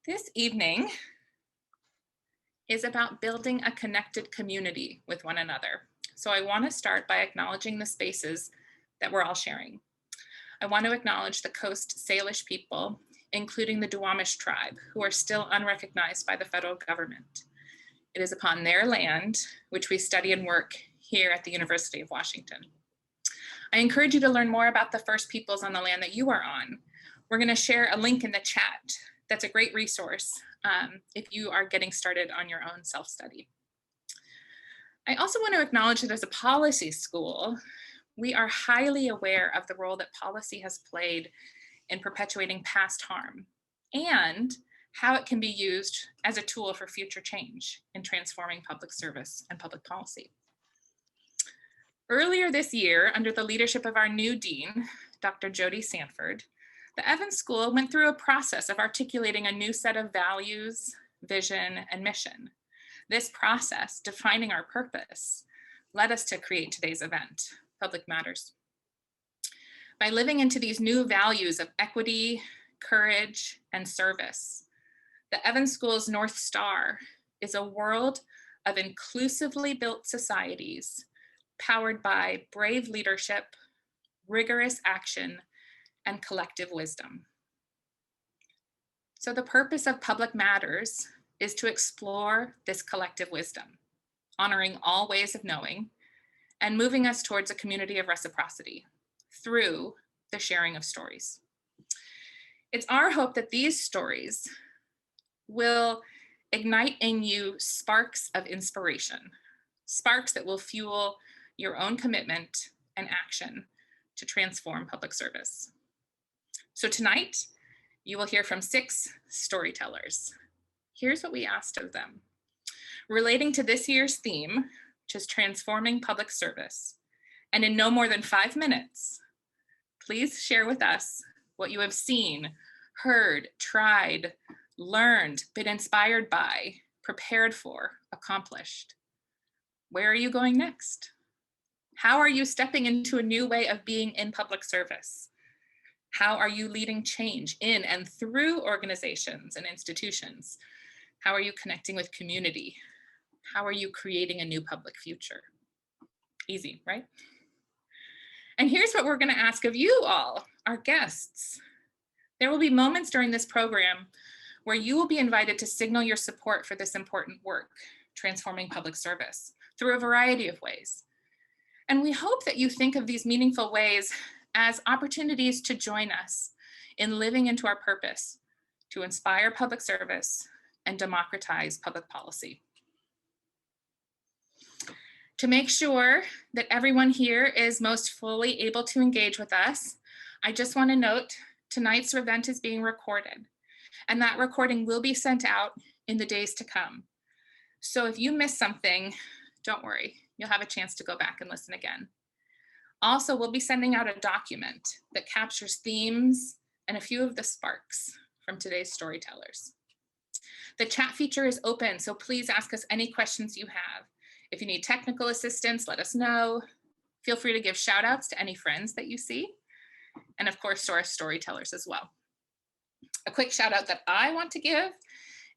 This evening is about building a connected community with one another. So I want to start by acknowledging the spaces that we're all sharing. I want to acknowledge the Coast Salish people, including the Duwamish tribe, who are still unrecognized by the federal government. It is upon their land which we study and work here at the University of Washington. I encourage you to learn more about the First Peoples on the land that you are on. We're going to share a link in the chat. That's a great resource if you are getting started on your own self-study. I also want to acknowledge that as a policy school, we are highly aware of the role that policy has played in perpetuating past harm and how it can be used as a tool for future change in transforming public service and public policy. Earlier this year, under the leadership of our new dean, Dr. Jody Sanford, the Evans School went through a process of articulating a new set of values, vision, and mission. This process, defining our purpose, led us to create today's event, Public Matters. By living into these new values of equity, courage, and service, the Evans School's North Star is a world of inclusively built societies powered by brave leadership, rigorous action, and collective wisdom. So the purpose of Public Matters is to explore this collective wisdom, honoring all ways of knowing, and moving us towards a community of reciprocity through the sharing of stories. It's our hope that these stories will ignite in you sparks of inspiration, sparks that will fuel your own commitment and action to transform public service. So tonight, you will hear from 6 storytellers. Here's what we asked of them. Relating to this year's theme, which is transforming public service, and in no more than 5 minutes, please share with us what you have seen, heard, tried, learned, been inspired by, prepared for, accomplished. Where are you going next? How are you stepping into a new way of being in public service? How are you leading change in and through organizations and institutions? How are you connecting with community? How are you creating a new public future? Easy, right? And here's what we're going to ask of you all, our guests. There will be moments during this program where you will be invited to signal your support for this important work, transforming public service, through a variety of ways. And we hope that you think of these meaningful ways as opportunities to join us in living into our purpose, to inspire public service and democratize public policy. To make sure that everyone here is most fully able to engage with us, I just want to note tonight's event is being recorded, and that recording will be sent out in the days to come. So if you miss something, don't worry, you'll have a chance to go back and listen again. Also, we'll be sending out a document that captures themes and a few of the sparks from today's storytellers. The chat feature is open, so please ask us any questions you have. If you need technical assistance, let us know. Feel free to give shout outs to any friends that you see, and of course to our storytellers as well. A quick shout out that I want to give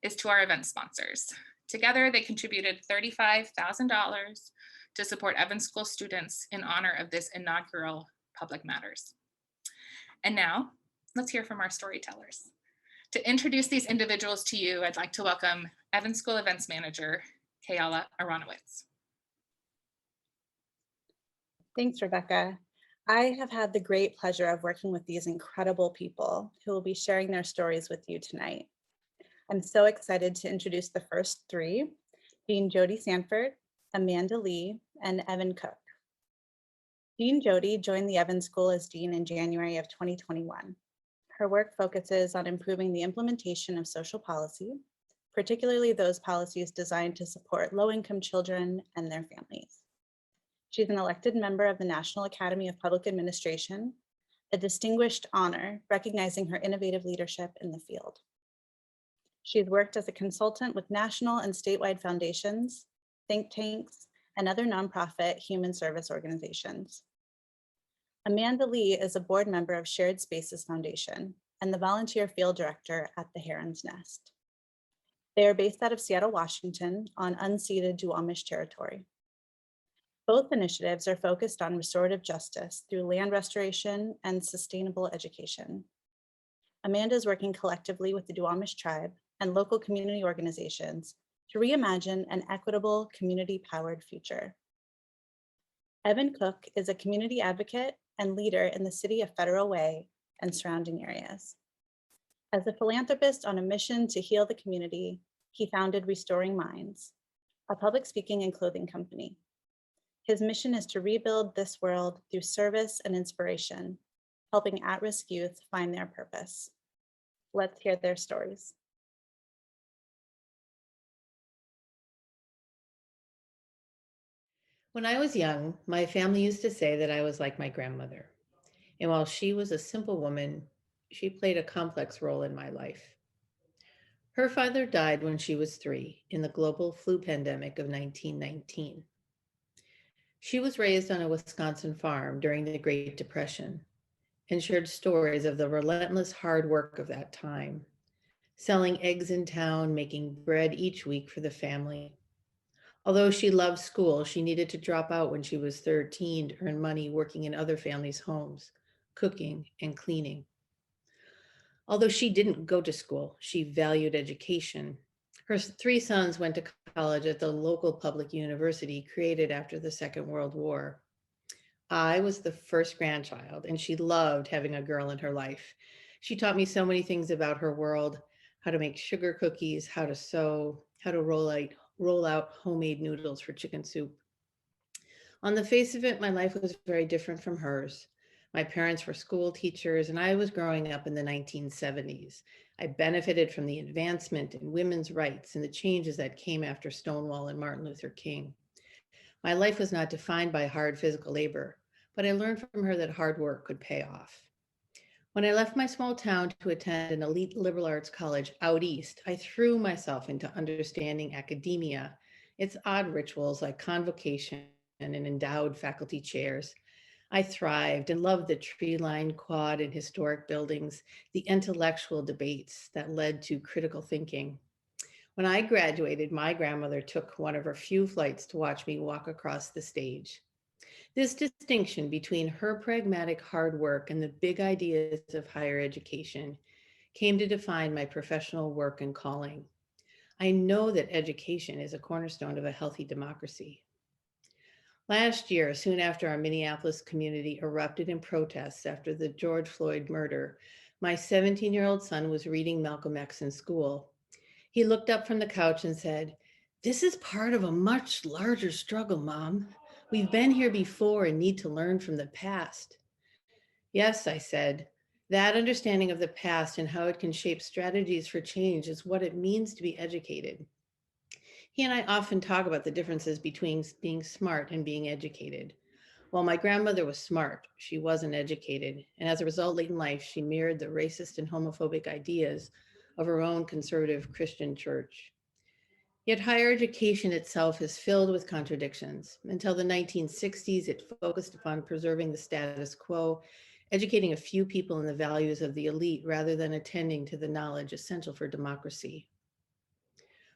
is to our event sponsors. Together, they contributed $35,000 to support Evans School students in honor of this inaugural Public Matters. And now, let's hear from our storytellers. To introduce these individuals to you, I'd like to welcome Evans School Events Manager, Kayala Aronowitz. Thanks, Rebecca. I have had the great pleasure of working with these incredible people who will be sharing their stories with you tonight. I'm so excited to introduce the first 3, Dean Jody Sanford, Amanda Lee, and Evan Cook. Dean Jody joined the Evans School as dean in January of 2021. Her work focuses on improving the implementation of social policy, particularly those policies designed to support low-income children and their families. She's an elected member of the National Academy of Public Administration, a distinguished honor recognizing her innovative leadership in the field. She's worked as a consultant with national and statewide foundations, think tanks, and other nonprofit human service organizations. Amanda Lee is a board member of Shared Spaces Foundation and the volunteer field director at the Heron's Nest. They are based out of Seattle, Washington, on unceded Duwamish territory. Both initiatives are focused on restorative justice through land restoration and sustainable education. Amanda is working collectively with the Duwamish tribe and local community organizations to reimagine an equitable, community-powered future. Evan Cook is a community advocate and leader in the city of Federal Way and surrounding areas. As a philanthropist on a mission to heal the community, he founded Restoring Minds, a public speaking and clothing company. His mission is to rebuild this world through service and inspiration, helping at-risk youth find their purpose. Let's hear their stories. When I was young, my family used to say that I was like my grandmother. And while she was a simple woman, she played a complex role in my life. Her father died when she was 3 in the global flu pandemic of 1919. She was raised on a Wisconsin farm during the Great Depression and shared stories of the relentless hard work of that time, selling eggs in town, making bread each week for the family. Although she loved school, she needed to drop out when she was 13 to earn money working in other families' homes, cooking and cleaning. Although she didn't go to school, she valued education. Her 3 sons went to college at the local public university created after the Second World War. I was the first grandchild, and she loved having a girl in her life. She taught me so many things about her world: how to make sugar cookies, how to sew, how to roll out homemade noodles for chicken soup. On the face of it, my life was very different from hers. My parents were school teachers, and I was growing up in the 1970s. I benefited from the advancement in women's rights and the changes that came after Stonewall and Martin Luther King. My life was not defined by hard physical labor, but I learned from her that hard work could pay off. When I left my small town to attend an elite liberal arts college out east, I threw myself into understanding academia, its odd rituals like convocation and endowed faculty chairs. I thrived and loved the tree-lined quad and historic buildings, the intellectual debates that led to critical thinking. When I graduated, my grandmother took one of her few flights to watch me walk across the stage. This distinction between her pragmatic hard work and the big ideas of higher education came to define my professional work and calling. I know that education is a cornerstone of a healthy democracy. Last year, soon after our Minneapolis community erupted in protests after the George Floyd murder, my 17-year-old son was reading Malcolm X in school. He looked up from the couch and said, "This is part of a much larger struggle, Mom. We've been here before and need to learn from the past." "Yes," I said, "that understanding of the past and how it can shape strategies for change is what it means to be educated." He and I often talk about the differences between being smart and being educated. While my grandmother was smart, she wasn't educated, and as a result, late in life, she mirrored the racist and homophobic ideas of her own conservative Christian church. Yet higher education itself is filled with contradictions. Until the 1960s, it focused upon preserving the status quo, educating a few people in the values of the elite rather than attending to the knowledge essential for democracy.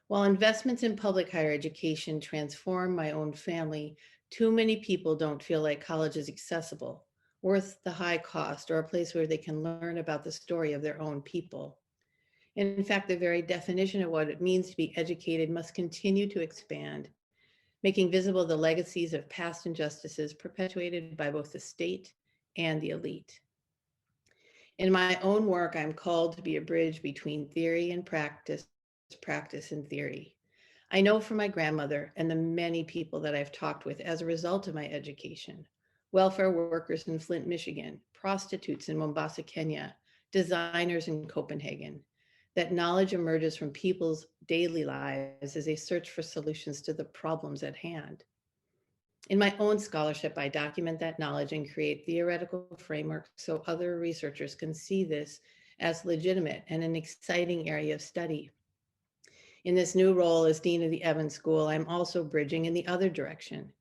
While investments in public higher education transform my own family, too many people don't feel like college is accessible, worth the high cost, or a place where they can learn about the story of their own people. In fact, the very definition of what it means to be educated must continue to expand, making visible the legacies of past injustices perpetuated by both the state and the elite. In my own work, I'm called to be a bridge between theory and practice, practice and theory. I know from my grandmother and the many people that I've talked with as a result of my education: welfare workers in Flint, Michigan, prostitutes in Mombasa, Kenya, designers in Copenhagen, that knowledge emerges from people's daily lives as they search for solutions to the problems at hand. In my own scholarship, I document that knowledge and create theoretical frameworks so other researchers can see this as legitimate and an exciting area of study. In this new role as Dean of the Evans School, I'm also bridging in the other direction.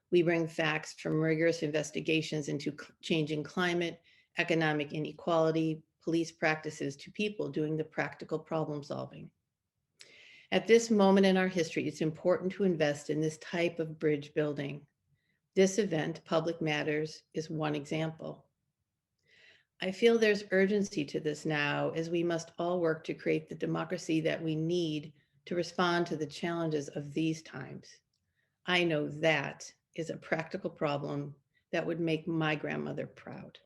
We bring facts from rigorous investigations into changing climate, economic inequality, police practices to people doing the practical problem solving. At this moment in our history, it's important to invest in this type of bridge building. This event, Public Matters, is one example. I feel there's urgency to this now, as we must all work to create the democracy that we need to respond to the challenges of these times. I know that is a practical problem that would make my grandmother proud.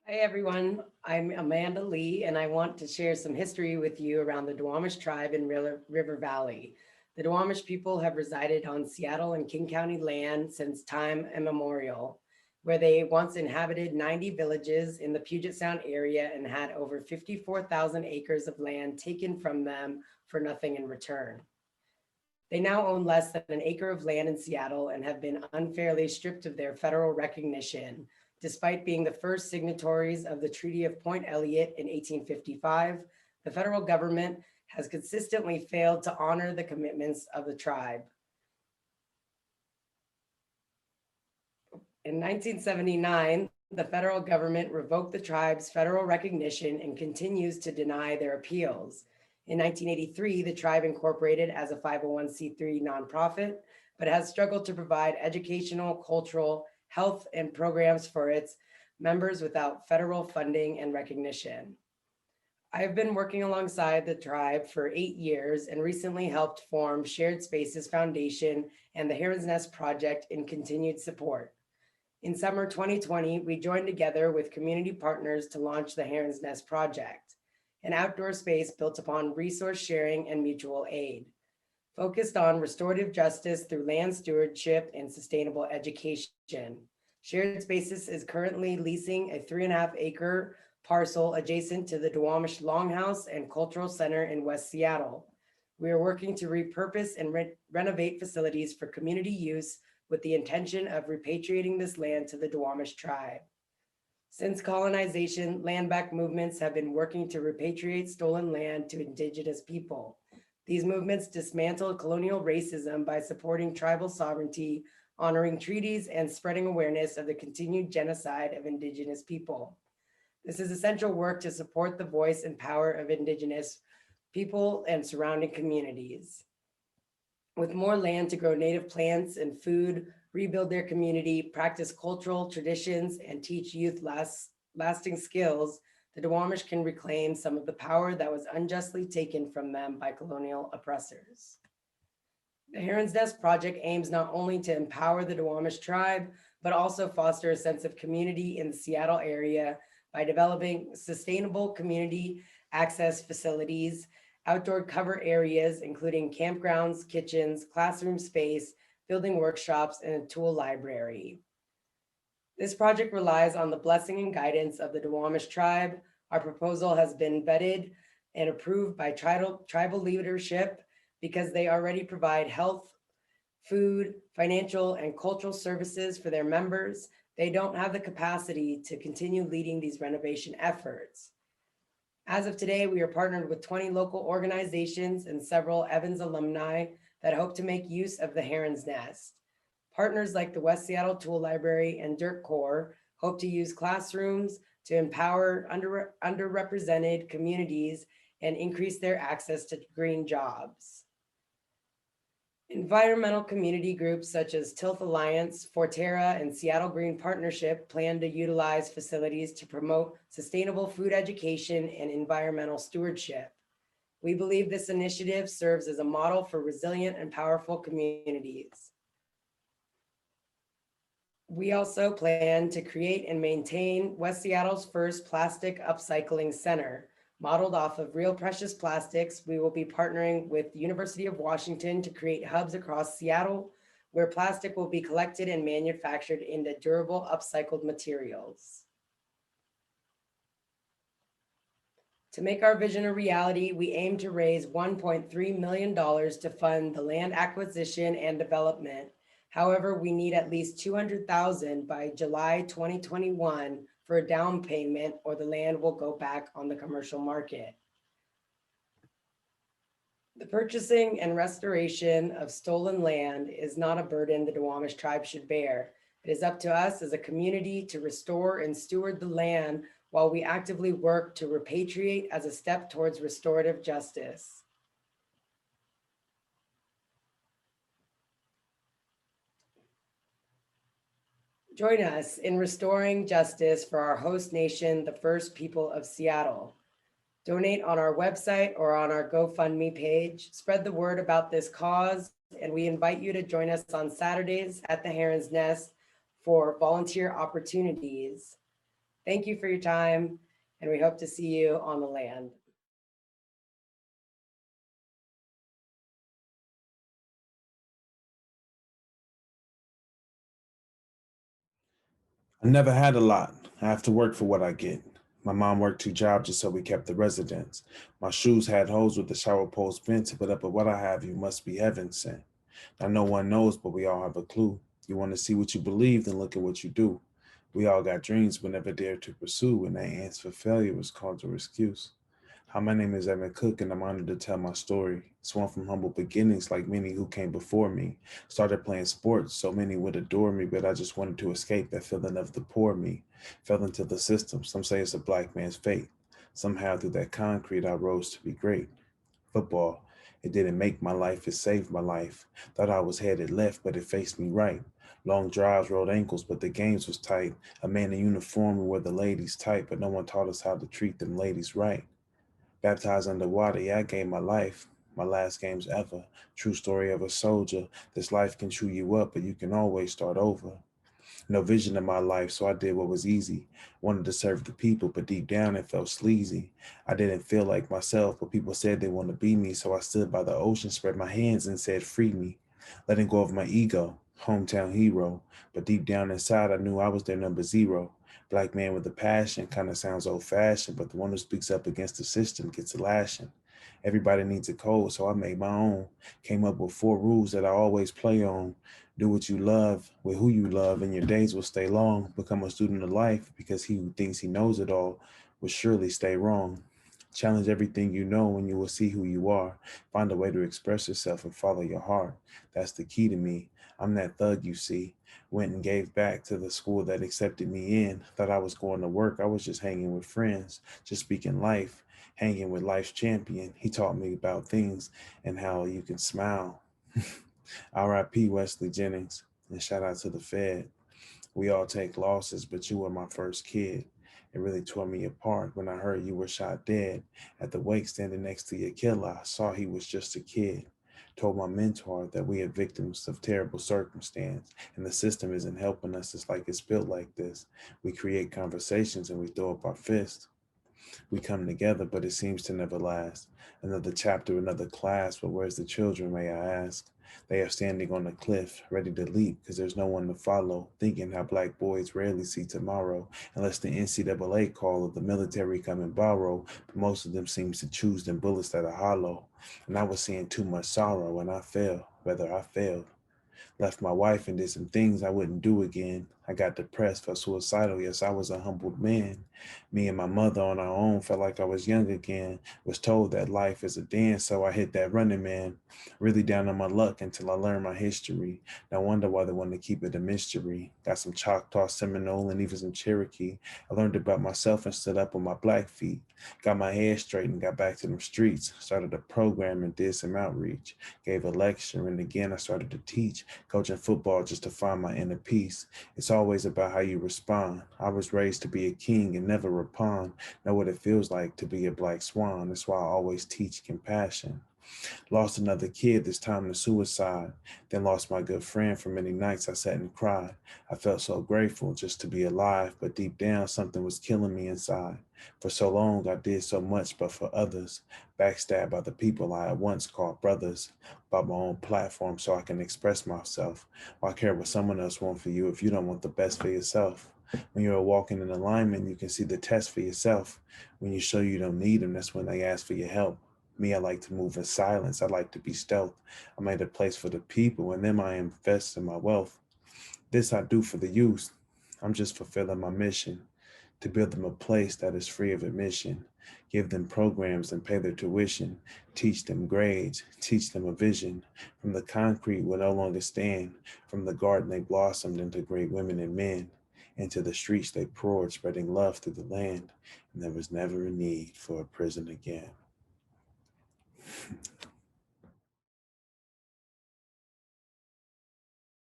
Hi, everyone. I'm Amanda Lee, and I want to share some history with you around the Duwamish tribe in River Valley. The Duwamish people have resided on Seattle and King County land since time immemorial, where they once inhabited 90 villages in the Puget Sound area and had over 54,000 acres of land taken from them for nothing in return. They now own less than an acre of land in Seattle and have been unfairly stripped of their federal recognition, despite being the first signatories of the Treaty of Point Elliott in 1855. The federal government has consistently failed to honor the commitments of the tribe. In 1979, the federal government revoked the tribe's federal recognition and continues to deny their appeals. In 1983, the tribe incorporated as a 501c3 nonprofit, but has struggled to provide educational, cultural, health, and programs for its members without federal funding and recognition. I have been working alongside the tribe for 8 years and recently helped form Shared Spaces Foundation and the Heron's Nest Project in continued support. In summer 2020, we joined together with community partners to launch the Heron's Nest Project, an outdoor space built upon resource sharing and mutual aid, focused on restorative justice through land stewardship and sustainable education. Shared Spaces is currently leasing a 3.5-acre parcel adjacent to the Duwamish Longhouse and Cultural Center in West Seattle. We are working to repurpose and renovate facilities for community use with the intention of repatriating this land to the Duwamish tribe. Since colonization, land back movements have been working to repatriate stolen land to Indigenous people. These movements dismantled colonial racism by supporting tribal sovereignty, honoring treaties, and spreading awareness of the continued genocide of Indigenous people. This is essential work to support the voice and power of Indigenous people and surrounding communities. With more land to grow native plants and food, rebuild their community, practice cultural traditions, and teach youth lasting skills, the Duwamish can reclaim some of the power that was unjustly taken from them by colonial oppressors. The Heron's Nest Project aims not only to empower the Duwamish tribe, but also foster a sense of community in the Seattle area by developing sustainable community access facilities, outdoor cover areas, including campgrounds, kitchens, classroom space, building workshops, and a tool library. This project relies on the blessing and guidance of the Duwamish tribe. Our proposal has been vetted and approved by tribal leadership because they already provide health, food, financial, and cultural services for their members. They don't have the capacity to continue leading these renovation efforts. As of today, we are partnered with 20 local organizations and several Evans alumni that hope to make use of the Heron's Nest. Partners like the West Seattle Tool Library and Dirt Corps hope to use classrooms to empower underrepresented communities and increase their access to green jobs. Environmental community groups such as Tilth Alliance, Forterra, and Seattle Green Partnership plan to utilize facilities to promote sustainable food education and environmental stewardship. We believe this initiative serves as a model for resilient and powerful communities. We also plan to create and maintain West Seattle's first plastic upcycling center. Modeled off of Real Precious Plastics, we will be partnering with the University of Washington to create hubs across Seattle where plastic will be collected and manufactured into durable upcycled materials. To make our vision a reality, we aim to raise $1.3 million to fund the land acquisition and development. However, we need at least $200,000 by July 2021 for a down payment, or the land will go back on the commercial market. The purchasing and restoration of stolen land is not a burden the Duwamish tribe should bear. It is up to us as a community to restore and steward the land while we actively work to repatriate as a step towards restorative justice. Join us in restoring justice for our host nation, the First People of Seattle. Donate on our website or on our GoFundMe page. Spread the word about this cause, and we invite you to join us on Saturdays at the Heron's Nest for volunteer opportunities. Thank you for your time, and we hope to see you on the land. I never had a lot. I have to work for what I get. My mom worked 2 jobs just so we kept the residence. My shoes had holes with the shower post bent, but up at what I have, you must be heaven sent. Now no one knows, but we all have a clue. You want to see what you believe, then look at what you do. We all got dreams, but never dared to pursue, and that answer for failure was called your excuse. Hi, my name is Evan Cook, and I'm honored to tell my story. It's one from humble beginnings, like many who came before me. Started playing sports, so many would adore me, but I just wanted to escape that feeling of the poor me. Fell into the system. Some say it's a black man's fate. Somehow through that concrete, I rose to be great. Football, it didn't make my life, it saved my life. Thought I was headed left, but it faced me right. Long drives, rolled ankles, but the games was tight. A man in uniform where the ladies tight, but no one taught us how to treat them ladies right. Baptized underwater, yeah, I gave my life, my last games ever. True story of a soldier. This life can chew you up, but you can always start over. No vision in my life, so I did what was easy. Wanted to serve the people, but deep down it felt sleazy. I didn't feel like myself, but people said they want to be me, so I stood by the ocean, spread my hands and said, free me. Letting go of my ego, hometown hero. But deep down inside, I knew I was their number 0. Black man with a passion, kind of sounds old fashioned, but the one who speaks up against the system gets a lashing. Everybody needs a code, so I made my own. Came up with 4 rules that I always play on. Do what you love with who you love, and your days will stay long. Become a student of life, because he who thinks he knows it all will surely stay wrong. Challenge everything you know, and you will see who you are. Find a way to express yourself and follow your heart. That's the key to me. I'm that thug you see. Went and gave back to the school that accepted me in. Thought I was going to work. I was just hanging with friends, just speaking life, hanging with life's champion. He taught me about things and how you can smile. R.I.P. Wesley Jennings, and shout out to the Fed. We all take losses, but you were my first kid. It really tore me apart when I heard you were shot dead. At the wake, standing next to your killer, I saw he was just a kid. Told my mentor that we are victims of terrible circumstance, and the system isn't helping us. It's like it's built like this. We create conversations and we throw up our fists. We come together, but it seems to never last. Another chapter, another class, but where's the children, may I ask? They are standing on the cliff, ready to leap, because there's no one to follow, thinking how black boys rarely see tomorrow, unless the NCAA call or the military come and borrow, but most of them seems to choose them bullets that are hollow. And I was seeing too much sorrow, and I fell, whether I failed. Left my wife and did some things I wouldn't do again. I got depressed, felt suicidal. Yes, I was a humbled man. Me and my mother on our own felt like I was young again. Was told that life is a dance, so I hit that running man. Really down on my luck until I learned my history. No wonder why they wanted to keep it a mystery. Got some Choctaw, Seminole, and even some Cherokee. I learned about myself and stood up on my black feet. Got my head straight and got back to them streets. Started a program and did some outreach. Gave a lecture, and again I started to teach. Coaching football just to find my inner peace. It's always about how you respond. I was raised to be a king and never a pawn. Know what it feels like to be a black swan. That's why I always teach compassion. Lost another kid, this time to suicide. Then lost my good friend. For many nights I sat and cried. I felt so grateful just to be alive, but deep down something was killing me inside. For so long I did so much, but for others, backstabbed by the people I had once called brothers. Bought my own platform so I can express myself. Why care what someone else wants for you if you don't want the best for yourself? When you're walking in alignment, you can see the test for yourself. When you show you don't need them, that's when they ask for your help. Me, I like to move in silence. I like to be stealth. I made a place for the people, and then I invest in my wealth. This I do for the youth. I'm just fulfilling my mission. to build them a place that is free of admission, give them programs and pay their tuition, teach them grades, teach them a vision. From the concrete will no longer stand, from the garden they blossomed into great women and men, into the streets they poured, spreading love through the land, and there was never a need for a prison again.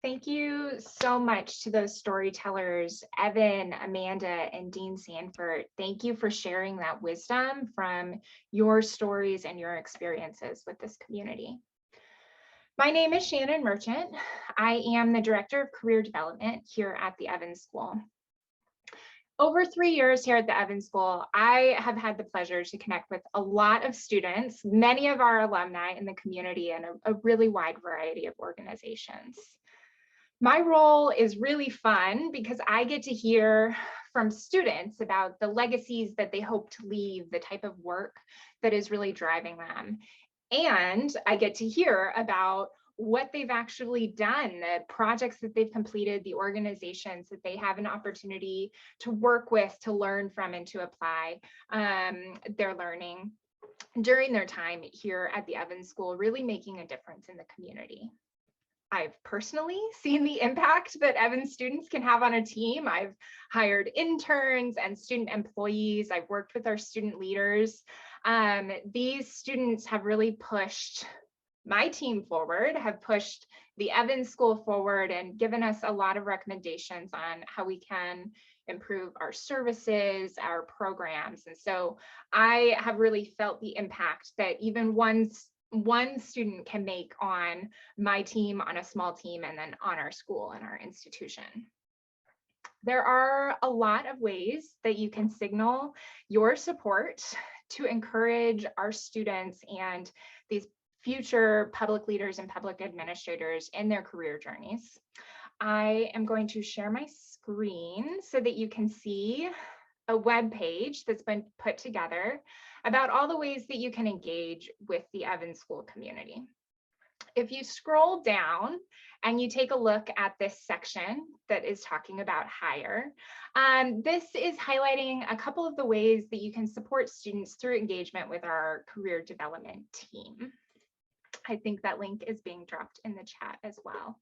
Thank you so much to those storytellers, Evan, Amanda, and Dean Sanford. Thank you for sharing that wisdom from your stories and your experiences with this community. My name is Shannon Merchant. I am the Director of Career Development here at the Evans School. Over 3 years here at the Evans School, I have had the pleasure to connect with a lot of students, many of our alumni in the community, and a really wide variety of organizations. My role is really fun because I get to hear from students about the legacies that they hope to leave, the type of work that is really driving them. And I get to hear about what they've actually done, the projects that they've completed, the organizations that they have an opportunity to work with, to learn from, and to apply their learning during their time here at the Evans School, really making a difference in the community. I've personally seen the impact that Evans students can have on a team. I've hired interns and student employees. I've worked with our student leaders. These students have really pushed my team forward, have pushed the Evans School forward, and given us a lot of recommendations on how we can improve our services, our programs. And so I have really felt the impact that even one student can make on my team, on a small team, and then on our school and our institution. There are a lot of ways that you can signal your support to encourage our students and these future public leaders and public administrators in their career journeys. I am going to share my screen so that you can see a web page that's been put together about all the ways that you can engage with the Evans School community. If you scroll down and you take a look at this section that is talking about hire, this is highlighting a couple of the ways that you can support students through engagement with our career development team. I think that link is being dropped in the chat as well.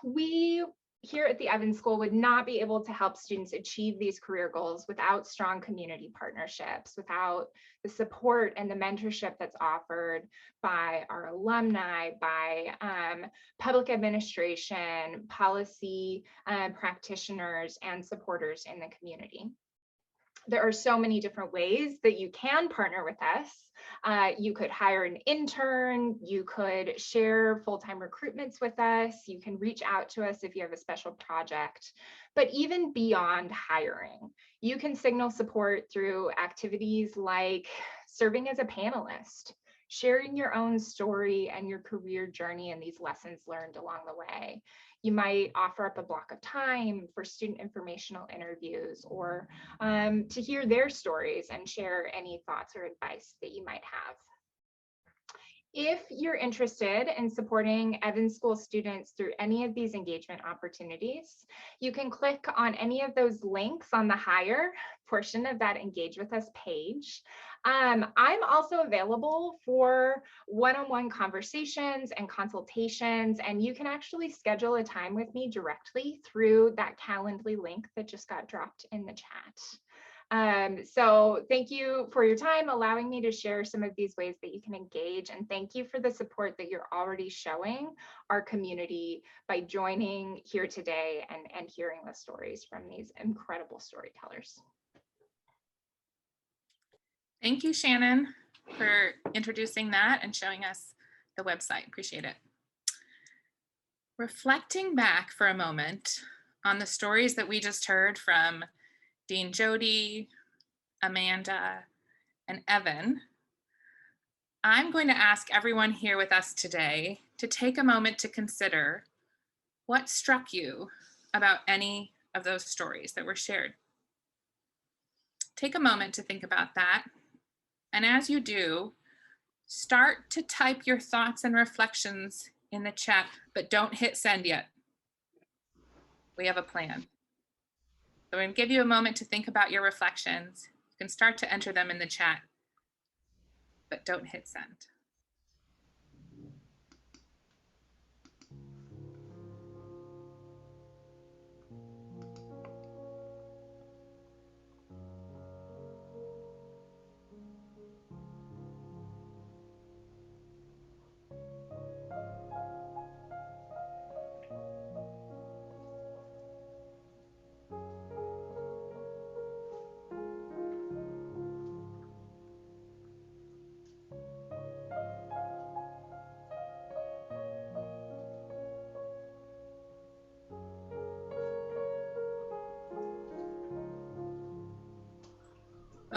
We here at the Evans School would not be able to help students achieve these career goals without strong community partnerships, without the support and the mentorship that's offered by our alumni, by public administration, policy practitioners, and supporters in the community. There are so many different ways that you can partner with us. You could hire an intern, you could share full-time recruitments with us, you can reach out to us if you have a special project. But even beyond hiring, you can signal support through activities like serving as a panelist, sharing your own story and your career journey and these lessons learned along the way. You might offer up a block of time for student informational interviews, or to hear their stories and share any thoughts or advice that you might have. If you're interested in supporting Evans School students through any of these engagement opportunities, you can click on any of those links on the hire portion of that Engage With Us page. I'm also available for one-on-one conversations and consultations, and you can actually schedule a time with me directly through that Calendly link that just got dropped in the chat. So thank you for your time, allowing me to share some of these ways that you can engage, and thank you for the support that you're already showing our community by joining here today and hearing the stories from these incredible storytellers. Thank you, Shannon, for introducing that and showing us the website. Appreciate it. Reflecting back for a moment on the stories that we just heard from Dean Jody, Amanda, and Evan, I'm going to ask everyone here with us today to take a moment to consider what struck you about any of those stories that were shared. Take a moment to think about that. And as you do, start to type your thoughts and reflections in the chat, but don't hit send yet. We have a plan. So I'm going to give you a moment to think about your reflections. You can start to enter them in the chat, but don't hit send.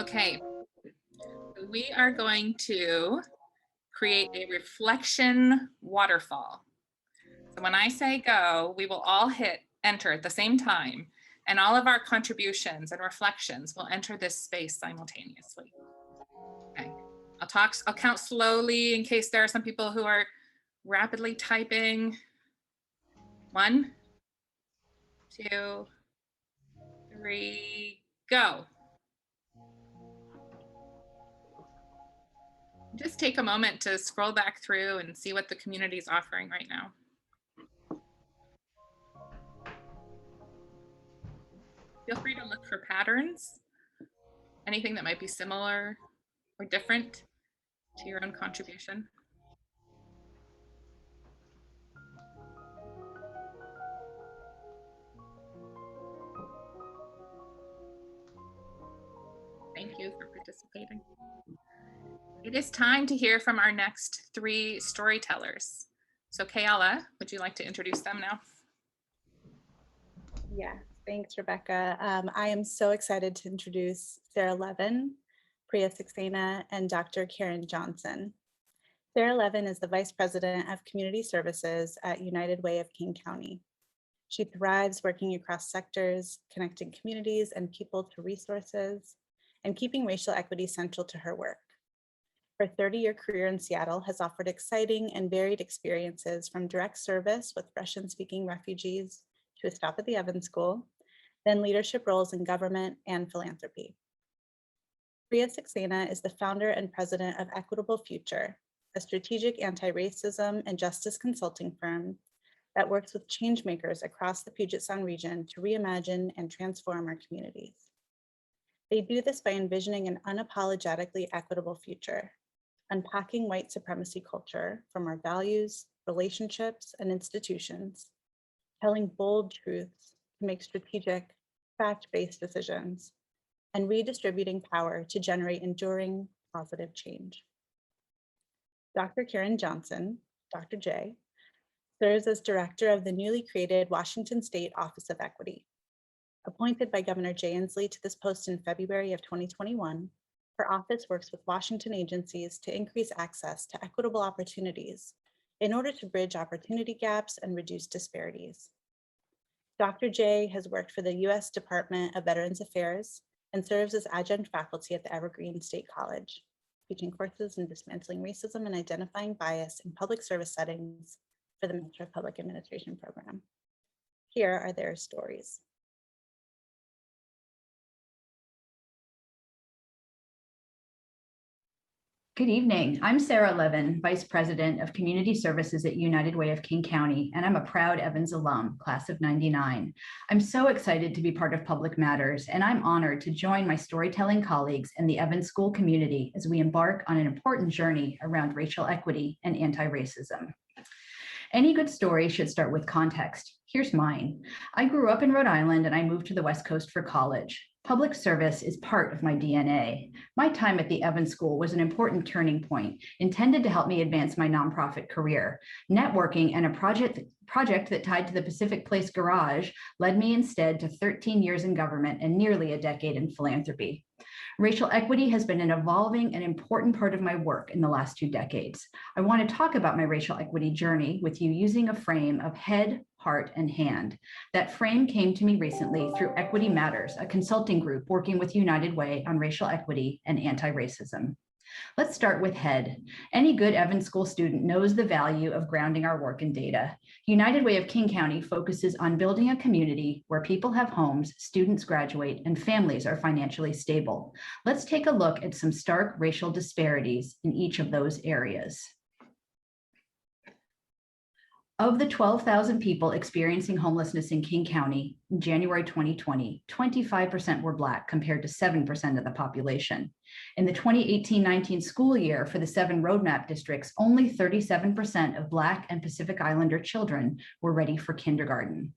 Okay, we are going to create a reflection waterfall. So when I say go, we will all hit enter at the same time, and all of our contributions and reflections will enter this space simultaneously. Okay, I'll count slowly in case there are some people who are rapidly typing. 1, 2, 3, go. Just take a moment to scroll back through and see what the community is offering right now. Feel free to look for patterns, anything that might be similar or different to your own contribution. Thank you for participating. It is time to hear from our next 3 storytellers. So Kayala, would you like to introduce them now? Yeah, thanks, Rebecca. I am so excited to introduce Sarah Levin, Priya Saxena, and Dr. Karen Johnson. Sarah Levin is the Vice President of Community Services at United Way of King County. She thrives working across sectors, connecting communities and people to resources, and keeping racial equity central to her work. Her 30-year career in Seattle has offered exciting and varied experiences, from direct service with Russian-speaking refugees to a stop at the Evans School, then leadership roles in government and philanthropy. Priya Saxena is the founder and president of Equitable Future, a strategic anti-racism and justice consulting firm that works with changemakers across the Puget Sound region to reimagine and transform our communities. They do this by envisioning an unapologetically equitable future, unpacking white supremacy culture from our values, relationships, and institutions, telling bold truths to make strategic, fact-based decisions, and redistributing power to generate enduring positive change. Dr. Karen Johnson, Dr. J, serves as director of the newly created Washington State Office of Equity. Appointed by Governor Jay Inslee to this post in February of 2021, her office works with Washington agencies to increase access to equitable opportunities in order to bridge opportunity gaps and reduce disparities. Dr. J has worked for the U.S. Department of Veterans Affairs and serves as adjunct faculty at the Evergreen State College, teaching courses in dismantling racism and identifying bias in public service settings for the Metro Public Administration Program. Here are their stories. Good evening. I'm Sarah Levin, Vice President of Community Services at United Way of King County, and I'm a proud Evans alum, class of '99. I'm so excited to be part of Public Matters, and I'm honored to join my storytelling colleagues in the Evans School community as we embark on an important journey around racial equity and anti-racism. Any good story should start with context. Here's mine. I grew up in Rhode Island and I moved to the West Coast for college. Public service is part of my DNA. My time at the Evans School was an important turning point, intended to help me advance my nonprofit career. Networking and a project that tied to the Pacific Place Garage led me instead to 13 years in government and nearly a decade in philanthropy. Racial equity has been an evolving and important part of my work in the last 2 decades. I want to talk about my racial equity journey with you using a frame of head, heart, and hand. That frame came to me recently through Equity Matters, a consulting group working with United Way on racial equity and anti-racism. Let's start with HEAD. Any good Evans School student knows the value of grounding our work in data. United Way of King County focuses on building a community where people have homes, students graduate, and families are financially stable. Let's take a look at some stark racial disparities in each of those areas. Of the 12,000 people experiencing homelessness in King County in January 2020, 25% were Black compared to 7% of the population. In the 2018-19 school year for the 7 roadmap districts, only 37% of Black and Pacific Islander children were ready for kindergarten.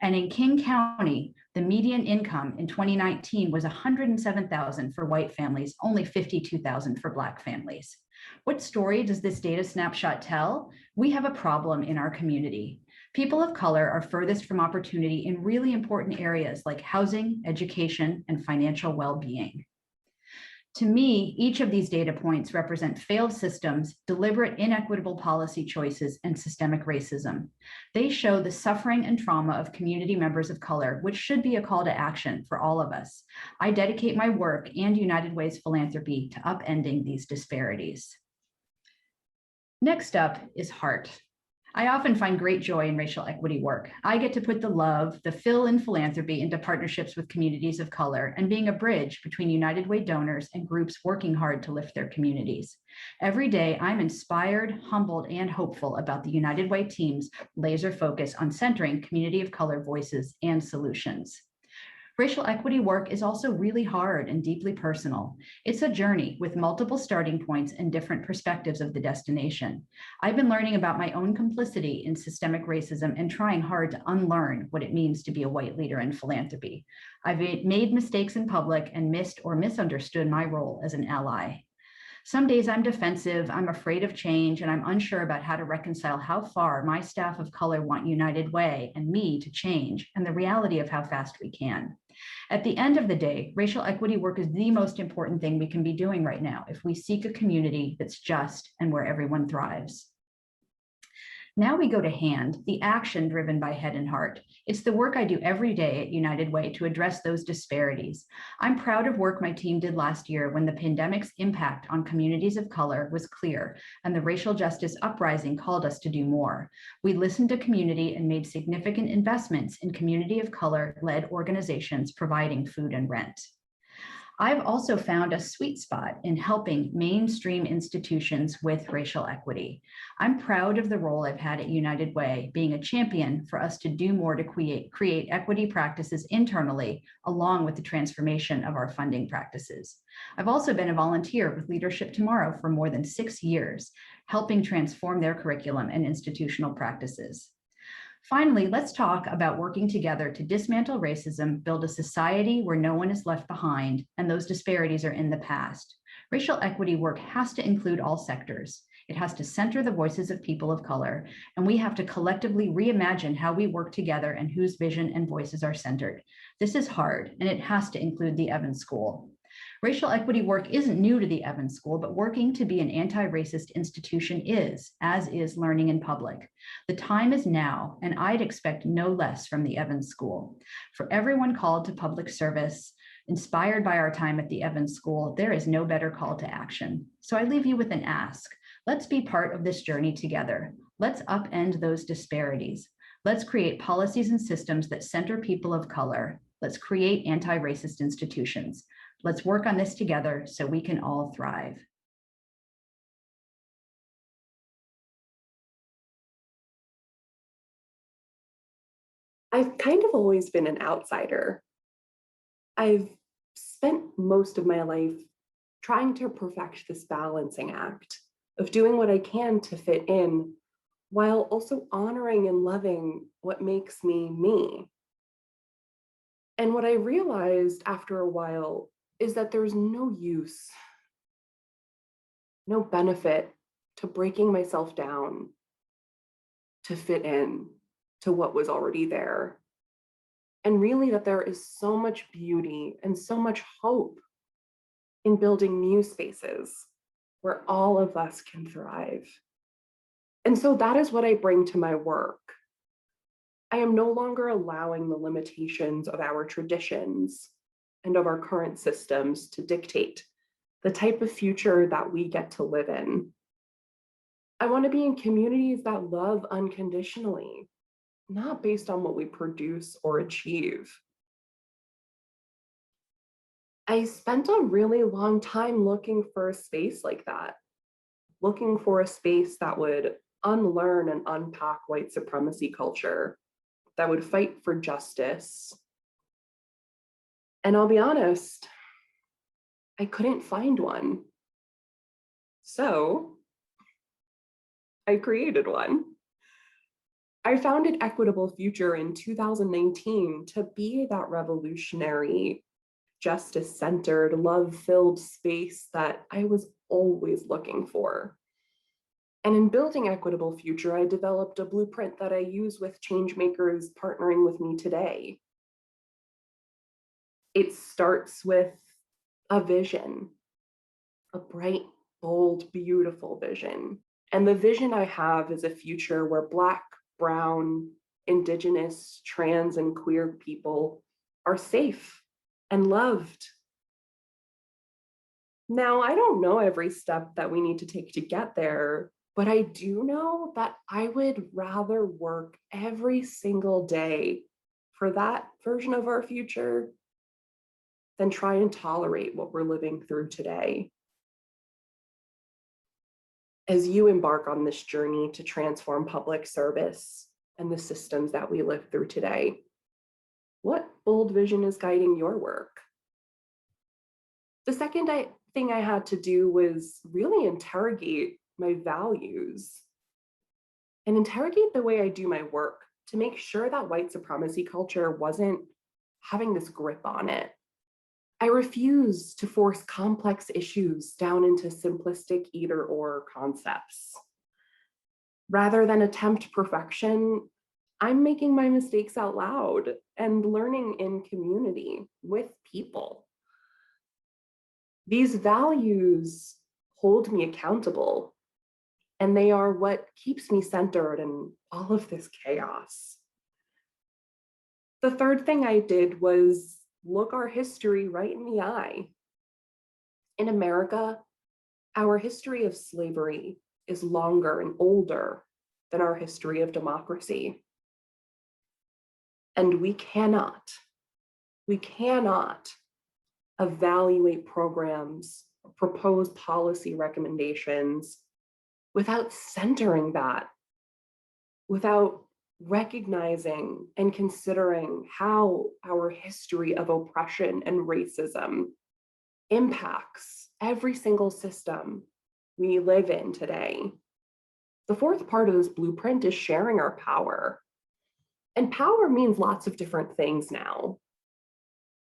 And in King County, the median income in 2019 was $107,000 for white families, only $52,000 for Black families. What story does this data snapshot tell? We have a problem in our community. People of color are furthest from opportunity in really important areas like housing, education, and financial well-being. To me, each of these data points represent failed systems, deliberate inequitable policy choices, and systemic racism. They show the suffering and trauma of community members of color, which should be a call to action for all of us. I dedicate my work and United Way's philanthropy to upending these disparities. Next up is heart. I often find great joy in racial equity work. I get to put the love, the fill in philanthropy into partnerships with communities of color and being a bridge between United Way donors and groups working hard to lift their communities. Every day, I'm inspired, humbled, and hopeful about the United Way team's laser focus on centering community of color voices and solutions. Racial equity work is also really hard and deeply personal. It's a journey with multiple starting points and different perspectives of the destination. I've been learning about my own complicity in systemic racism and trying hard to unlearn what it means to be a white leader in philanthropy. I've made mistakes in public and missed or misunderstood my role as an ally. Some days I'm defensive, I'm afraid of change, and I'm unsure about how to reconcile how far my staff of color want United Way and me to change, and the reality of how fast we can. At the end of the day, racial equity work is the most important thing we can be doing right now if we seek a community that's just and where everyone thrives. Now we go to hand, the action driven by head and heart. It's the work I do every day at United Way to address those disparities. I'm proud of work my team did last year when the pandemic's impact on communities of color was clear and the racial justice uprising called us to do more. We listened to community and made significant investments in community of color-led organizations providing food and rent. I've also found a sweet spot in helping mainstream institutions with racial equity. I'm proud of the role I've had at United Way, being a champion for us to do more to create equity practices internally, along with the transformation of our funding practices. I've also been a volunteer with Leadership Tomorrow for more than 6 years, helping transform their curriculum and institutional practices. Finally, let's talk about working together to dismantle racism, build a society where no one is left behind, and those disparities are in the past. Racial equity work has to include all sectors. It has to center the voices of people of color, and we have to collectively reimagine how we work together and whose vision and voices are centered. This is hard, and it has to include the Evans School. Racial equity work isn't new to the Evans School, but working to be an anti-racist institution is, as is learning in public. The time is now, and I'd expect no less from the Evans School. For everyone called to public service, inspired by our time at the Evans School, there is no better call to action. So I leave you with an ask. Let's be part of this journey together. Let's upend those disparities. Let's create policies and systems that center people of color. Let's create anti-racist institutions. Let's work on this together so we can all thrive. I've kind of always been an outsider. I've spent most of my life trying to perfect this balancing act of doing what I can to fit in while also honoring and loving what makes me me. And what I realized after a while is that there's no use, no benefit to breaking myself down to fit in to what was already there. And really that there is so much beauty and so much hope in building new spaces where all of us can thrive. And so that is what I bring to my work. I am no longer allowing the limitations of our traditions and of our current systems to dictate the type of future that we get to live in. I want to be in communities that love unconditionally, not based on what we produce or achieve. I spent a really long time looking for a space like that, looking for a space that would unlearn and unpack white supremacy culture, that would fight for justice. And I'll be honest, I couldn't find one. So I created one. I founded Equitable Future in 2019 to be that revolutionary, justice-centered, love-filled space that I was always looking for. And in building Equitable Future, I developed a blueprint that I use with change makers partnering with me today. It starts with a vision, a bright, bold, beautiful vision. And the vision I have is a future where Black, Brown, Indigenous, trans, and queer people are safe and loved. Now, I don't know every step that we need to take to get there, but I do know that I would rather work every single day for that version of our future than try and tolerate what we're living through today. As you embark on this journey to transform public service and the systems that we live through today, what bold vision is guiding your work? The second thing I had to do was really interrogate my values and interrogate the way I do my work to make sure that white supremacy culture wasn't having this grip on it. I refuse to force complex issues down into simplistic either-or concepts. Rather than attempt perfection, I'm making my mistakes out loud and learning in community with people. These values hold me accountable, and they are what keeps me centered in all of this chaos. The third thing I did was look our history right in the eye. In America, our history of slavery is longer and older than our history of democracy. And we cannot evaluate programs, propose policy recommendations without centering that, without recognizing and considering how our history of oppression and racism impacts every single system we live in today. The fourth part of this blueprint is sharing our power. And power means lots of different things now.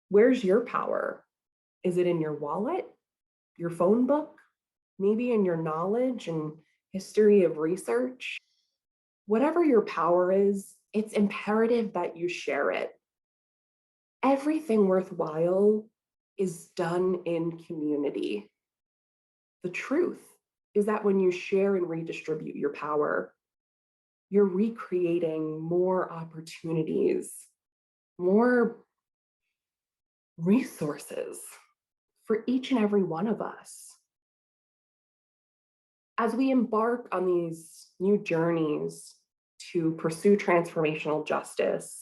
Where's your power? Is it in your wallet, your phone book, maybe in your knowledge and history of research? Whatever your power is, it's imperative that you share it. Everything worthwhile is done in community. The truth is that when you share and redistribute your power, you're recreating more opportunities, more resources for each and every one of us. As we embark on these new journeys to pursue transformational justice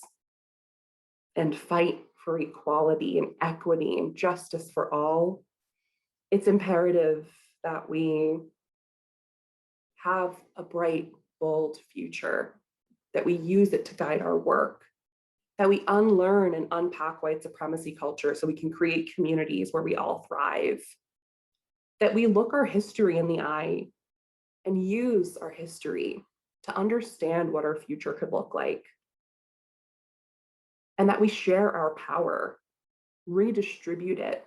and fight for equality and equity and justice for all, it's imperative that we have a bright, bold future, that we use it to guide our work, that we unlearn and unpack white supremacy culture so we can create communities where we all thrive, that we look our history in the eye and use our history to understand what our future could look like, and that we share our power, redistribute it.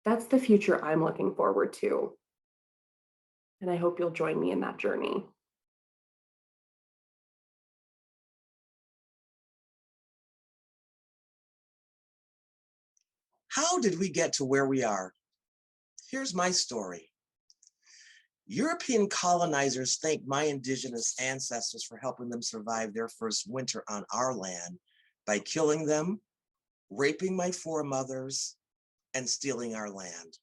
That's the future I'm looking forward to. And I hope you'll join me in that journey. How did we get to where we are? Here's my story. European colonizers thanked my indigenous ancestors for helping them survive their first winter on our land by killing them, raping my foremothers, and stealing our land.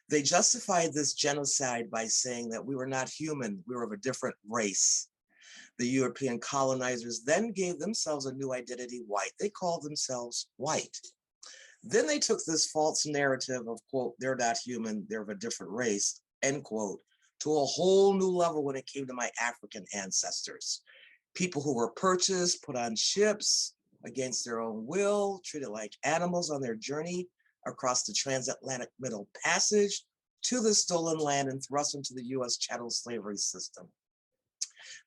They justified this genocide by saying that we were not human, we were of a different race. The European colonizers then gave themselves a new identity, white. They called themselves white. Then they took this false narrative of, quote, they're not human, they're of a different race, end quote, to a whole new level when it came to my African ancestors. People who were purchased, put on ships against their own will, treated like animals on their journey across the transatlantic Middle Passage to the stolen land and thrust into the US chattel slavery system.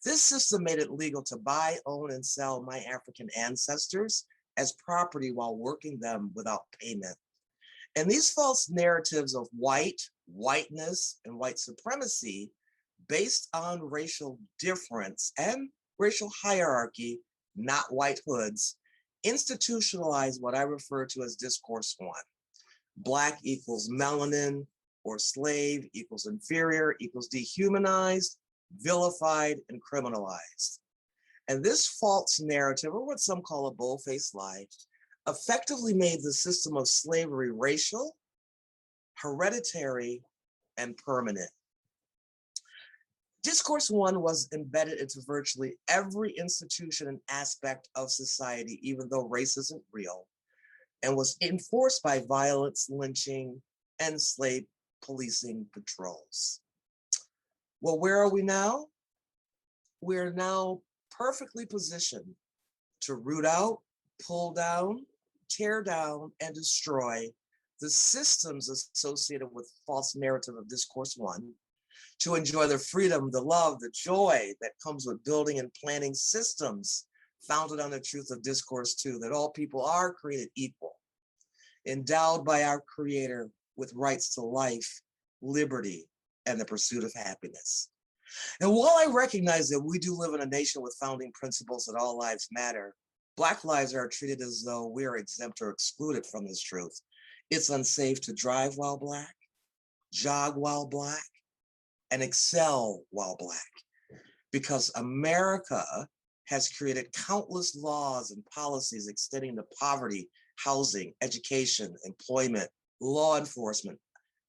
This system made it legal to buy, own, and sell my African ancestors as property while working them without payment. And these false narratives of whiteness, and white supremacy based on racial difference and racial hierarchy, not white hoods, institutionalize what I refer to as discourse one. Black equals melanin or slave equals inferior equals dehumanized, vilified, and criminalized. And this false narrative, or what some call a bold-faced lie, effectively made the system of slavery racial, hereditary, and permanent. Discourse one was embedded into virtually every institution and aspect of society, even though race isn't real, and was enforced by violence, lynching, and slave policing patrols. Well, where are we now? We're now perfectly positioned to root out, pull down, tear down, and destroy the systems associated with false narrative of discourse one, to enjoy the freedom, the love, the joy that comes with building and planning systems founded on the truth of discourse two, that all people are created equal, endowed by our Creator with rights to life, liberty, and the pursuit of happiness. And while I recognize that we do live in a nation with founding principles that all lives matter, Black lives are treated as though we are exempt or excluded from this truth. It's unsafe to drive while Black, jog while Black, and excel while Black, because America has created countless laws and policies extending to poverty, housing, education, employment, law enforcement,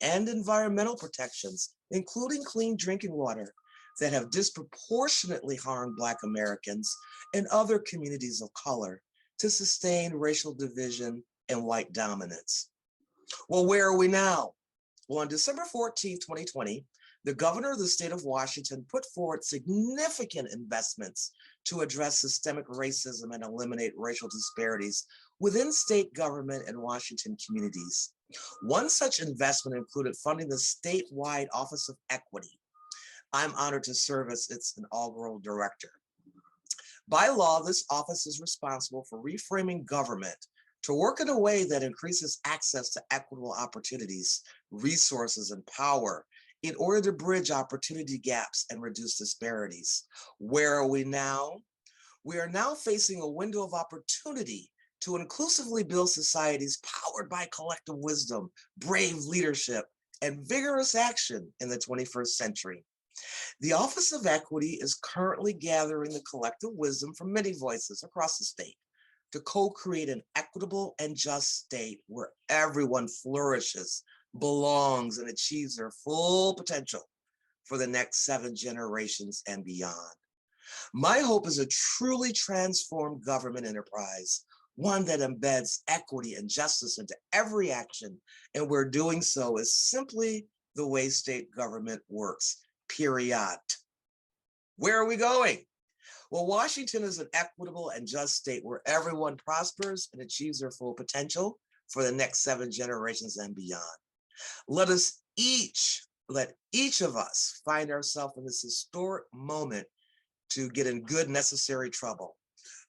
and environmental protections, including clean drinking water, that have disproportionately harmed Black Americans and other communities of color to sustain racial division and white dominance. Well, where are we now? Well, on December 14, 2020, the governor of the state of Washington put forward significant investments to address systemic racism and eliminate racial disparities within state government and Washington communities. One such investment included funding the statewide Office of Equity. I'm honored to serve as its inaugural director. By law, this office is responsible for reframing government to work in a way that increases access to equitable opportunities, resources, and power in order to bridge opportunity gaps and reduce disparities. Where are we now? We are now facing a window of opportunity to inclusively build societies powered by collective wisdom, brave leadership, and vigorous action in the 21st century. The Office of Equity is currently gathering the collective wisdom from many voices across the state to co-create an equitable and just state where everyone flourishes, belongs, and achieves their full potential for the next 7 generations and beyond. My hope is a truly transformed government enterprise, one that embeds equity and justice into every action, and where doing so is simply the way state government works, period. Where are we going? Well, Washington is an equitable and just state where everyone prospers and achieves their full potential for the next 7 generations and beyond. Let each of us find ourselves in this historic moment to get in good necessary trouble.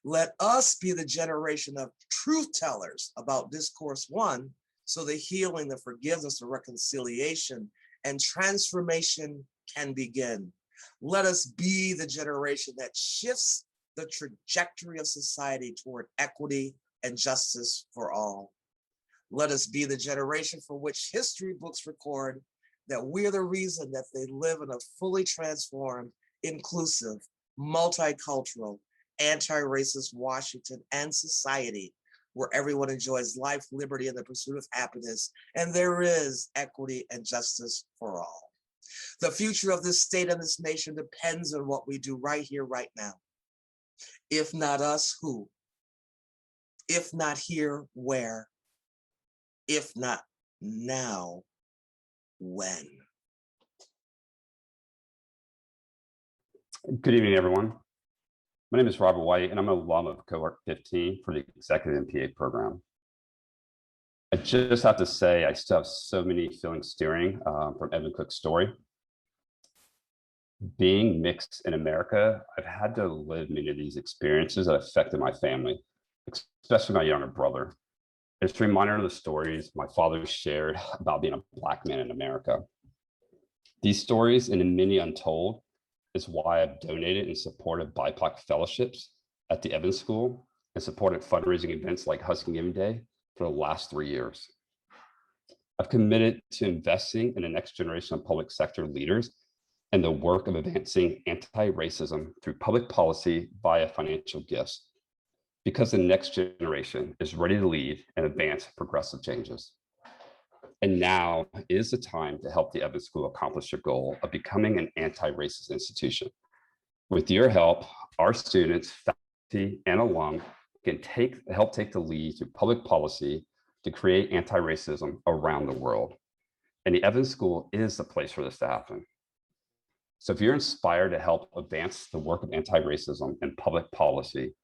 Let us be the generation of truth tellers about discourse one, so the healing, the forgiveness, the reconciliation, and transformation can begin. Let us be the generation that shifts the trajectory of society toward equity and justice for all. Let us be the generation for which history books record that we're the reason that they live in a fully transformed, inclusive, multicultural, anti-racist Washington and society where everyone enjoys life, liberty, and the pursuit of happiness, and there is equity and justice for all. The future of this state and this nation depends on what we do right here, right now. If not us, who? If not here, where? If not now, when? Good evening, everyone. My name is Robert White, and I'm an alum of Cohort 15 for the Executive MPA program. I just have to say, I still have so many feelings steering from Evan Cook's story. Being mixed in America, I've had to live many of these experiences that affected my family, especially my younger brother. It's a reminder of the stories my father shared about being a Black man in America. These stories, and many untold, is why I've donated and supported BIPOC fellowships at the Evans School and supported fundraising events like Husky Giving Day for the last 3 years. I've committed to investing in the next generation of public sector leaders and the work of advancing anti-racism through public policy via financial gifts, because the next generation is ready to lead and advance progressive changes. And now is the time to help the Evans School accomplish their goal of becoming an anti-racist institution. With your help, our students, faculty, and alum can help take the lead through public policy to create anti-racism around the world. And the Evans School is the place for this to happen. So if you're inspired to help advance the work of anti-racism and public policy,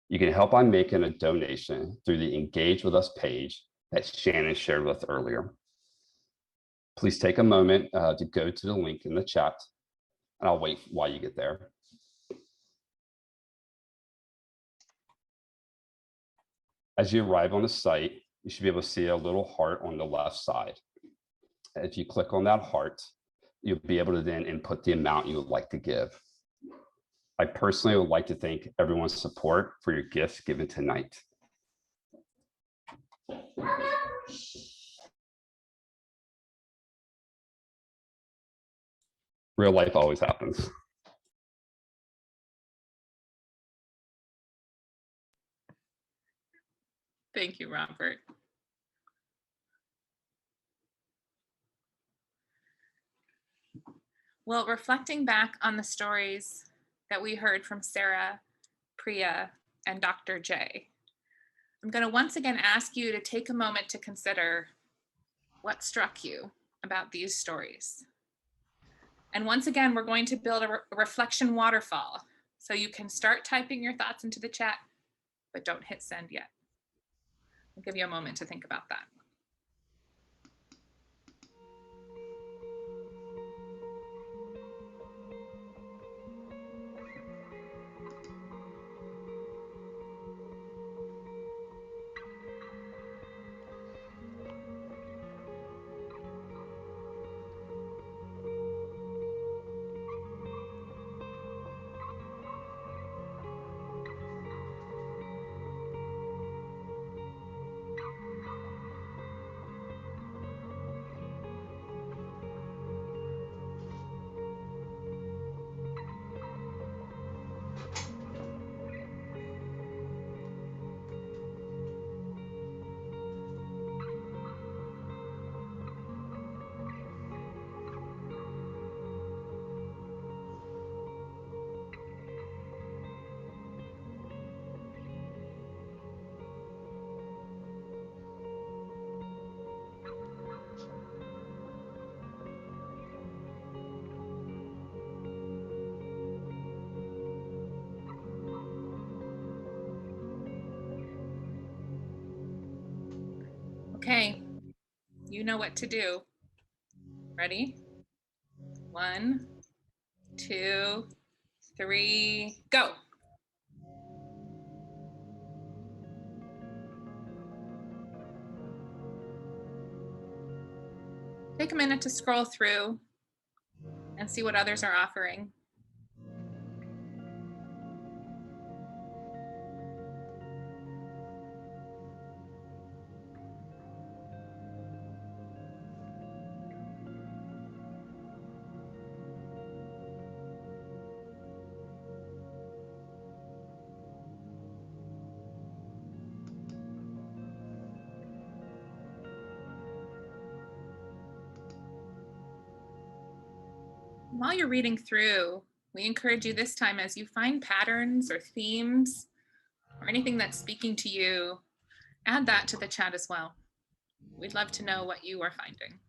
you can help by making a donation through the Engage With Us page that Shannon shared with us earlier. Please take a moment to go to the link in the chat, and I'll wait while you get there. As you arrive on the site, you should be able to see a little heart on the left side. If you click on that heart, you'll be able to then input the amount you would like to give. I personally would like to thank everyone's support for your gifts given tonight. Real life always happens. Thank you, Robert. Well, reflecting back on the stories that we heard from Sarah, Priya, and Dr. J, I'm going to once again ask you to take a moment to consider what struck you about these stories. And once again, we're going to build a reflection waterfall. So you can start typing your thoughts into the chat, but don't hit send yet. I'll give you a moment to think about that. Okay, you know what to do. Ready? 1, 2, 3, go. Take a minute to scroll through and see what others are offering. While you're reading through, we encourage you this time, as you find patterns or themes or anything that's speaking to you, add that to the chat as well. We'd love to know what you are finding.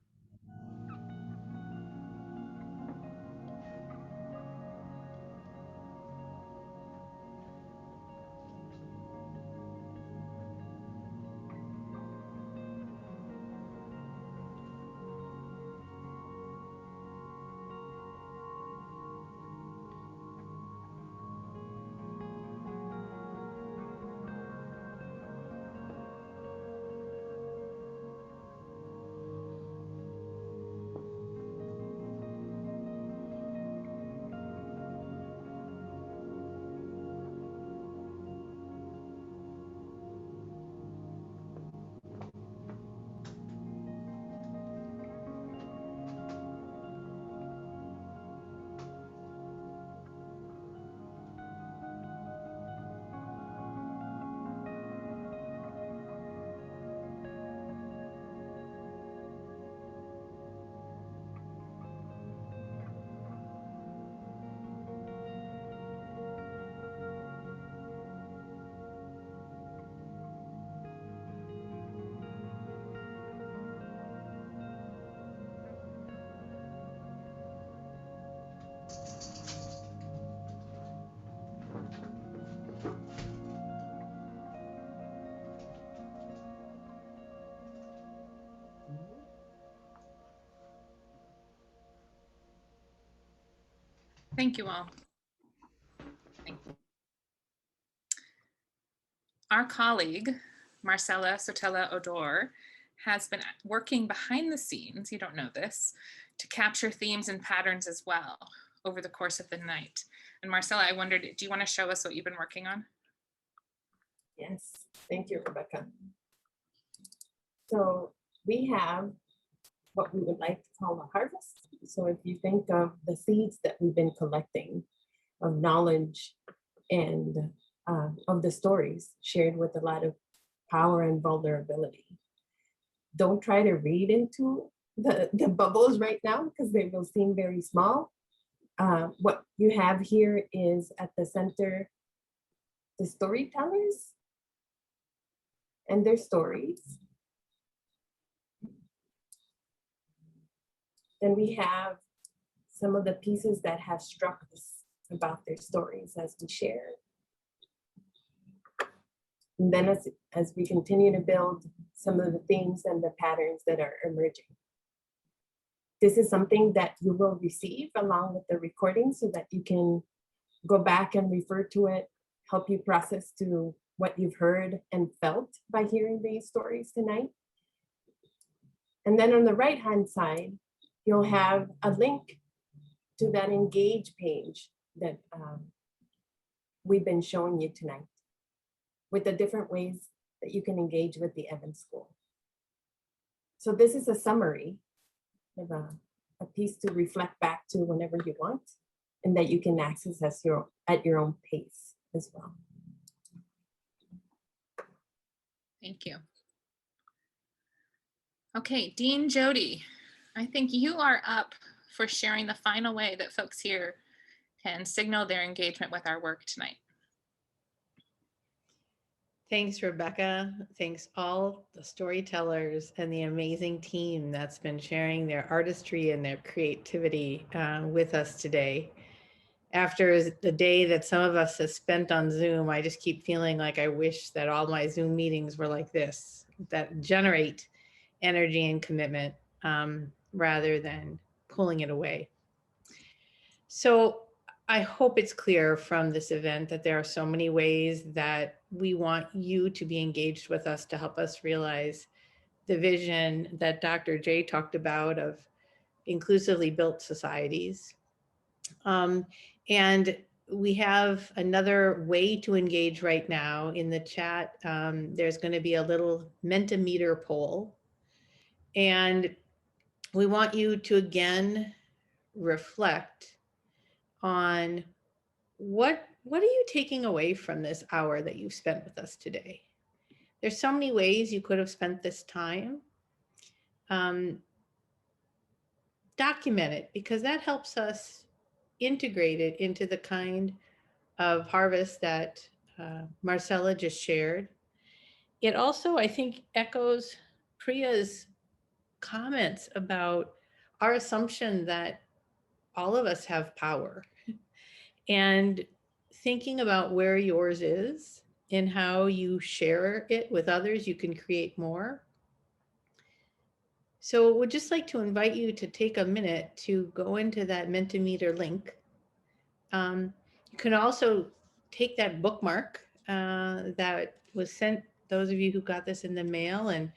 Thank you all. Thank you. Our colleague, Marcela Sotella Odor, has been working behind the scenes, you don't know this, to capture themes and patterns as well over the course of the night. And Marcela, I wondered, do you want to show us what you've been working on? Yes, thank you, Rebecca. So we have what we would like to call a harvest. So if you think of the seeds that we've been collecting of knowledge and of the stories shared with a lot of power and vulnerability. Don't try to read into the bubbles right now because they will seem very small. What you have here is at the center, the storytellers and their stories. Then we have some of the pieces that have struck us about their stories as we share. And then as we continue to build some of the themes and the patterns that are emerging. This is something that you will receive along with the recording so that you can go back and refer to it, help you process to what you've heard and felt by hearing these stories tonight. And then on the right-hand side, you'll have a link to that Engage page that we've been showing you tonight, with the different ways that you can engage with the Evans School. So this is a summary of a piece to reflect back to whenever you want, and that you can access at your own pace as well. Thank you. Okay, Dean Jody, I think you are up for sharing the final way that folks here can signal their engagement with our work tonight. Thanks, Rebecca. Thanks all the storytellers and the amazing team that's been sharing their artistry and their creativity with us today. After the day that some of us have spent on Zoom, I just keep feeling like I wish that all my Zoom meetings were like this, that generate energy and commitment rather than pulling it away. So I hope it's clear from this event that there are so many ways that we want you to be engaged with us to help us realize the vision that Dr. J talked about of inclusively built societies. And we have another way to engage right now in the chat. There's going to be a little Mentimeter poll. And we want you to again reflect on what are you taking away from this hour that you've spent with us today? There's so many ways you could have spent this time. document it, because that helps us integrate it into the kind of harvest that Marcella just shared. It also, I think, echoes Priya's comments about our assumption that all of us have power, and thinking about where yours is and how you share it with others, you can create more. So would just like to invite you to take a minute to go into that Mentimeter link. You can also take that bookmark that was sent, those of you who got this in the mail, and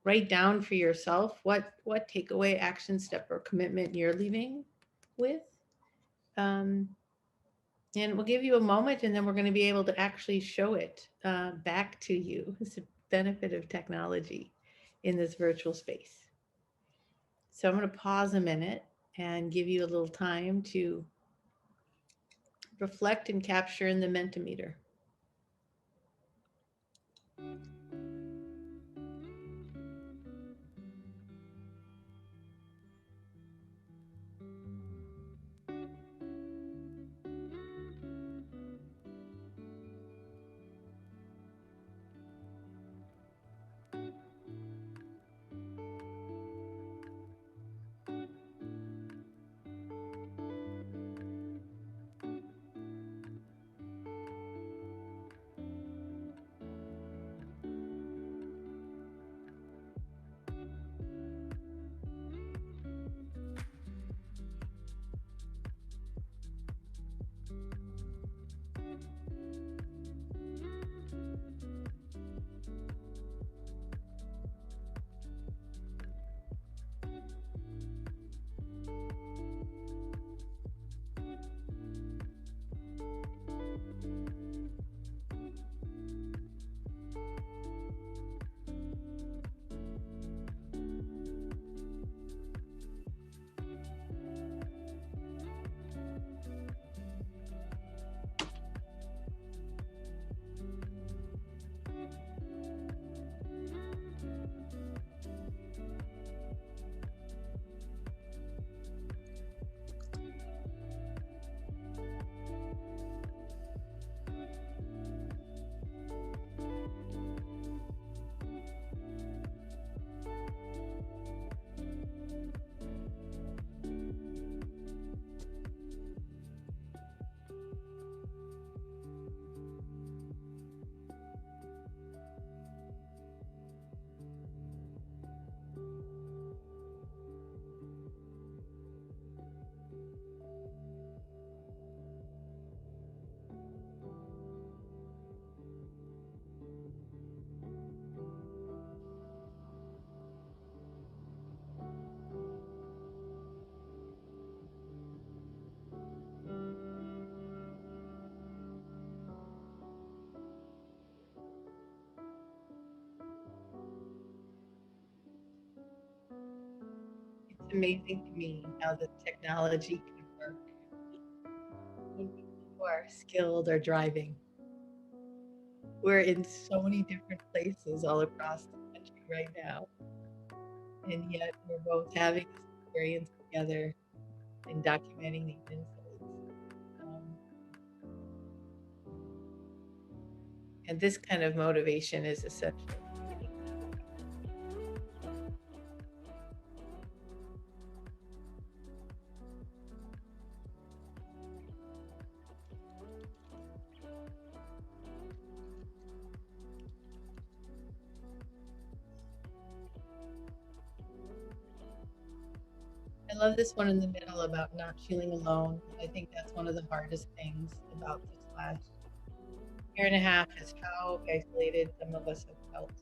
write down for yourself what takeaway, action step, or commitment you're leaving with. And we'll give you a moment, and then we're going to be able to actually show it back to you. It's the benefit of technology in this virtual space. So I'm going to pause a minute and give you a little time to reflect and capture in the Mentimeter. It's amazing to me how the technology can work when people who are skilled are driving. We're in so many different places all across the country right now, and yet we're both having this experience together and documenting these insights. And this kind of motivation is essential. I love this one in the middle about not feeling alone. I think that's one of the hardest things about this last year and a half, is how isolated some of us have felt.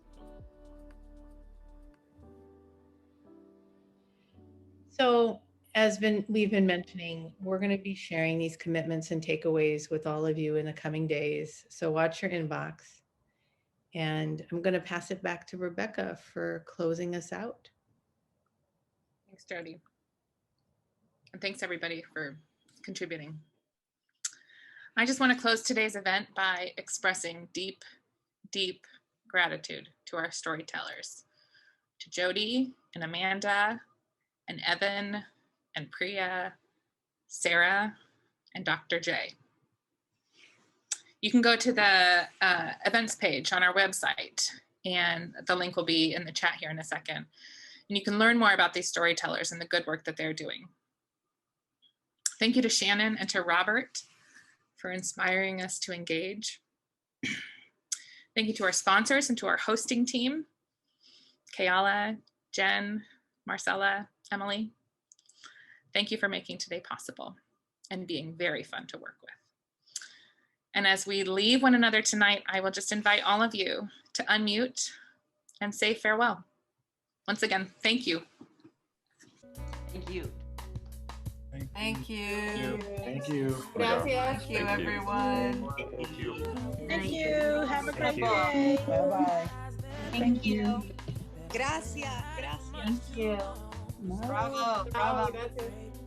So as we've been mentioning, we're going to be sharing these commitments and takeaways with all of you in the coming days. So watch your inbox. And I'm going to pass it back to Rebecca for closing us out. Thanks, Jody. And thanks everybody for contributing. I just want to close today's event by expressing deep, deep gratitude to our storytellers, to Jody and Amanda, and Evan and Priya, Sarah, and Dr. J. You can go to the events page on our website, and the link will be in the chat here in a second. And you can learn more about these storytellers and the good work that they're doing. Thank you to Shannon and to Robert for inspiring us to engage. Thank you to our sponsors and to our hosting team, Kayala, Jen, Marcella, Emily. Thank you for making today possible and being very fun to work with. And as we leave one another tonight, I will just invite all of you to unmute and say farewell. Once again, thank you. Thank you. Thank you. Thank you. Gracias. Thank you, everyone. Thank you. Thank you. Have a great you. day. Bye-bye. Thank you. Gracias. Gracias. Thank you. Bravo. Bravo. Gracias.